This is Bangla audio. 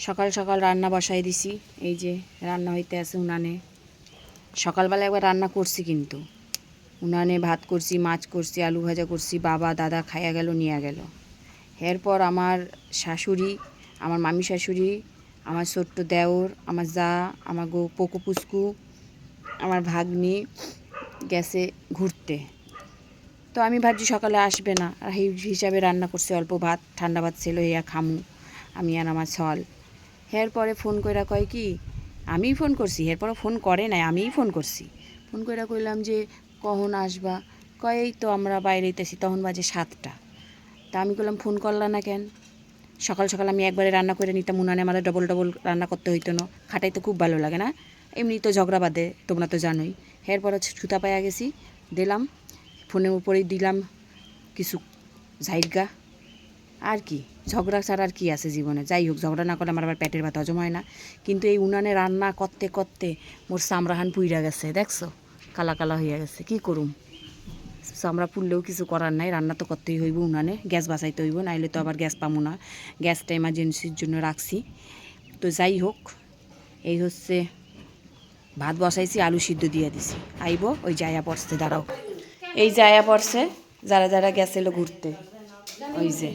সকাল সকাল রান্না বসাই দিছি। এই যে রান্না হইতে আছে উনানে। সকালবেলা একবার রান্না করছি, কিন্তু উনানে ভাত করছি, মাছ করছি, আলু ভাজা করছি। বাবা দাদা খাইয়া গেল, নিয়ে গেল। এরপর আমার শাশুড়ি, আমার মামি শাশুড়ি, আমার ছোট্ট দেওর, আমার যা, আমার পোকো পুস্কু, আমার ভাগ্নি গেছে ঘুরতে। তো আমি ভাবছি সকালে আসবে না, আর এই হিসাবে রান্না করছি অল্প ভাত, ঠান্ডা ভাত ছিল, ইয়া খামু আমি আর আমার ছল। এরপরে ফোন কইরা কয় কি, আমিই ফোন করছি। এরপরে ফোন করে নাই, আমিই ফোন করছি। ফোন কইরা কইলাম যে কখন আসবা? কয় এই তো আমরা বাইরে হইতেছি। তখন বাজে 7টা। তা আমি বললাম ফোন করলা না কেন? সকাল সকাল আমি একবারে রান্না করে নিতাম, উনানে আমাদের ডবল ডবল রান্না করতে হইতো না। খাটাইতে খুব ভালো লাগে না? এমনি তো ঝগড়া বাদে, তোমরা তো জানোই। এরপরে ছুতা পাইয়া গেছি, দিলাম ফোনের উপরেই দিলাম কিছু ঝাইগা। আর কি ঝগড়া ছাড়া আর কি আছে জীবনে? যাই হোক, ঝগড়া না করলে আমার আবার পেটের ভাত হজম হয় না। কিন্তু এই উনানে রান্না করতে করতে মোর চামড়াহান পুইরা গেছে, দেখছো? কালা কালা হইয়া গেছে। কি করুম? চামড়া পুড়লেও কিছু করার নাই, রান্না তো করতেই হইব উনানে। গ্যাস বাঁচাইতে হইব, নাইলে তো আবার গ্যাস পামো না। গ্যাসটা এমার্জেন্সির জন্য রাখছি। তো যাই হোক, এই হচ্ছে ভাত বসাইছি, আলু সিদ্ধ দিয়ে দিছি। আইব, ওই জায়া পড়ছে, দাঁড়াও। এই জায়া পড়ছে, যারা যারা গেছিল ঘুরতে, ওই যে